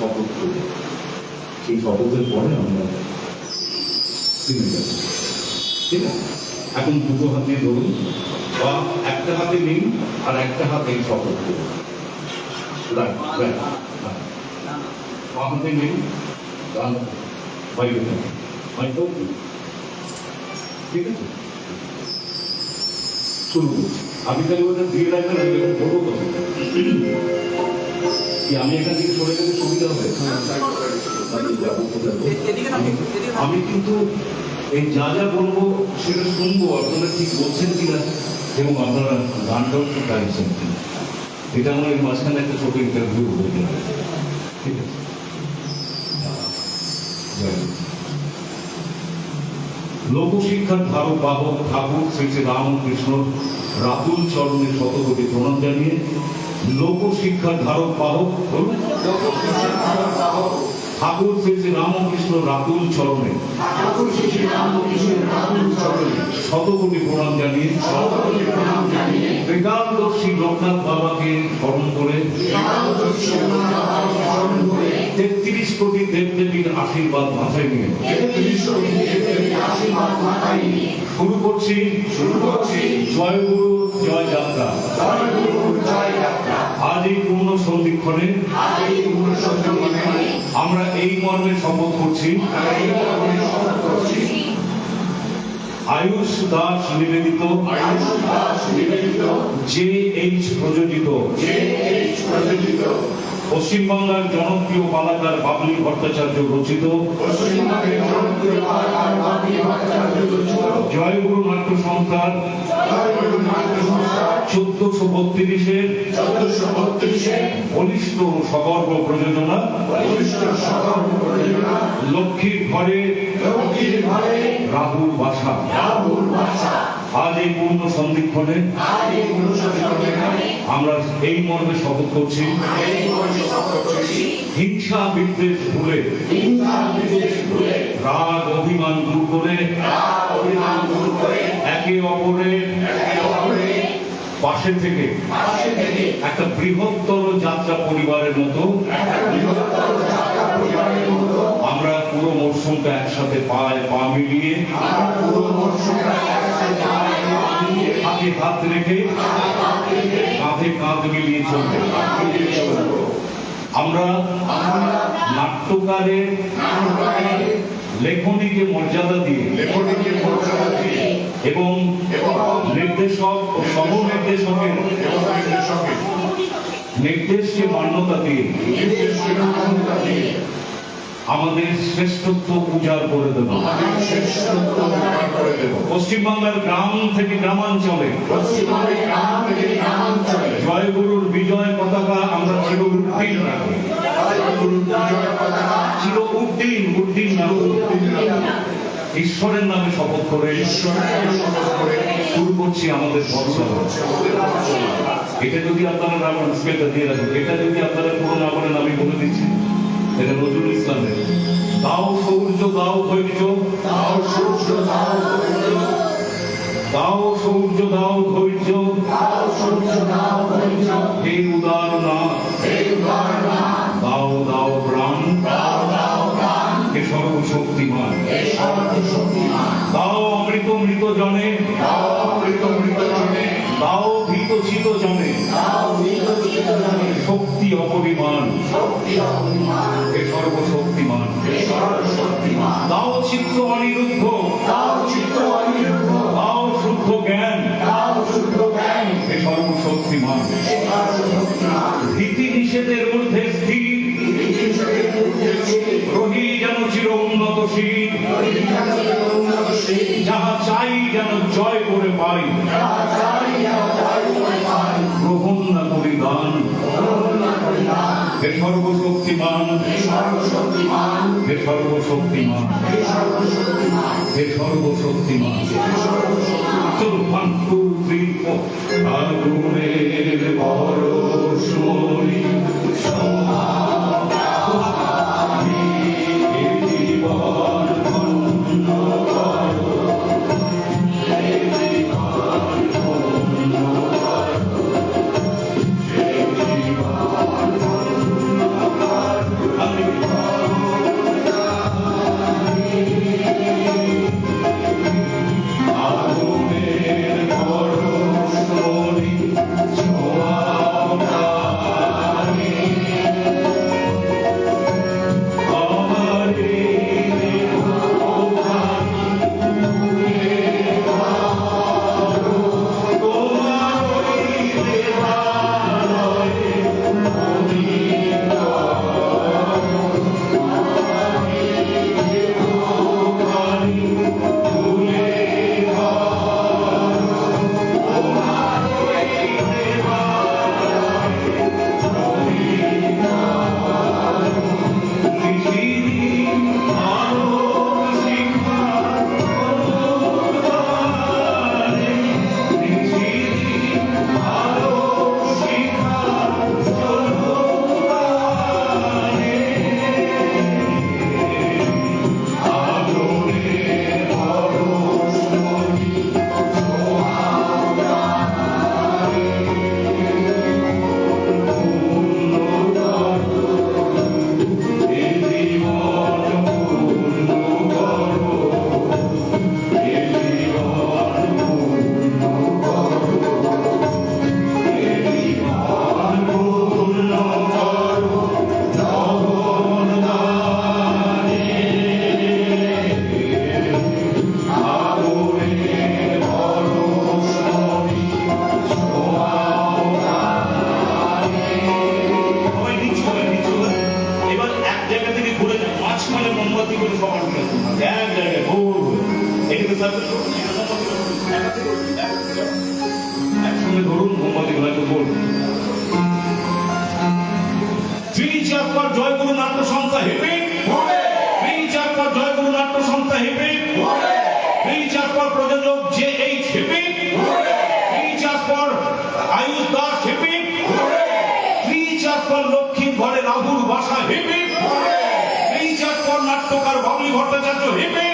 শপথ করি, সেই শপথের পরে আমরা চিনে যাব। ঠিক আছে, এখন দুটো হাতে ধরুন, বা একটা হাতে নিন আর একটা হাতে শপথ করুন। রাইট রাইট, বাঁ হাতে নিন, ডান বাইরে থাকুন, ঠিক আছে। শুরু করছি, আমি তাহলে ওটা দিয়ে রাখবেন, আমি যখন বলবো তখন কি আমি এখান থেকে সরে গেলে সুবিধা হবে। আমি কিন্তু এই যা যা বলবো সেটা শুনবো, আপনারা ঠিক বলছেন কিনা এবং আপনারা গানটাও ঠিক গাইছেন কিনা। এটা আমার এই মাঝখানে একটা ছোট ইন্টারভিউ হয়ে যাবে, ঠিক আছে। লোকশিক্ষার ধারক বাহক ঠাকুর শ্রী শ্রী রামকৃষ্ণ রাতুল চরণে শতকোটি প্রণাম জানিয়ে, লোকশিক্ষার ধারক বাহক ঠাকুর শ্রী শ্রী রামকৃষ্ণ রাতুল চরণে শতকোটি প্রণাম জানিয়ে ত্রিকালদর্শী লোকনাথ বাবাকে স্মরণ করে ৩৩ কোটি দেবদেবীর আশীর্বাদ মাথায় নিয়ে শুরু করছি জয় গুরু জয় যাত্রা। আজ এই পূর্ণ সন্ধিক্ষণে আমরা এই মর্মে শপথ করছি, আয়ুষ দাস নিবেদিত JH প্রযোজিত পশ্চিমবাংলার জনপ্রিয় পালাকার বাবলি ভট্টাচার্য রচিত জয়গুরু নাট্য সংস্থার 1432-এর বলিষ্ঠ সগর্ব প্রযোজনা লক্ষ্মীর ঘরে রাহুল বাসা। আজ এই পূর্ণ সন্ধিক্ষণে আমরা এই মর্মে শপথ করছি, হিংসা বিদ্বেষ ভুলে রাগ অভিমান দূর করে একে অপরের পাশে থেকে একটা বৃহত্তর যাত্রা পরিবারের মতো আমরা পুরো মরশুমটা একসাথে পায়ে পা মিলিয়ে হাতে হাত রেখে কাঁধে কাঁধ মিলিয়ে চলবে। আমরা নাট্যকারের লেখনীকে মর্যাদা দিয়ে এবং নির্দেশক ও সহ নির্দেশকের নির্দেশকে মান্যতা দিয়ে আমাদের শ্রেষ্ঠত্ব উজাড় করে দেব। পশ্চিমবাংলার গ্রাম থেকে গ্রামাঞ্চলে জয়গুরুর বিজয় পতাকা আমরা চির উড্ডীন রাখি, চির উড্ডীন ঈশ্বরের নামে শপথ করে শুরু করছি আমাদের বৎসর। এটা যদি আপনারা না বলেন, স্কেলটা দিয়ে রাখুন, এটা যদি আপনারা পুরো না বলেন আমি বলে দিচ্ছি, এটা নজরুল ইসলামের দাও সৌর্য দাও ধৈর্য, দাও সৌর্য দাও ধৈর্য, হে উদার নাথ দাও দাও প্রাণ, হে সর্বশক্তিমান দাও অমৃত মৃত জনে, দাও ভীত চিত জনে শক্তি অপরিমাণ, হে সর্বশক্তিমান দাও চিত্ত অনিরুদ্ধ, দাও শুদ্ধ জ্ঞান, হে সর্বশক্তিমান ভীতি নিষেধের মধ্যে স্থির রহি যেন চির উন্নতশীল, যাহা চাই যেন জয় করে পাই, গ্রহণ না করি দান, হে সর্বশক্তিমান, হে সর্বশক্তিমান, হে সর্বশক্তিমান। চলুন 1 2 3 4 আগুনের পরশমণি আমি সমান এক জায়গায় ভুল এখানে একসঙ্গে ধরুন মোমবাতি গুলো একটু বলুন। পর জয়গুরু নাট্য সংস্থা হেপে পর জয়গুরু নাট্য সংস্থা হেপে পর প্রযোজক যে এই হেপে পর আয়ুষ দাস হেপে পর লক্ষ্মী ঘরে রাহুল বাসা হেপে পর নাট্যকার বাবলি ভট্টাচার্য হেপে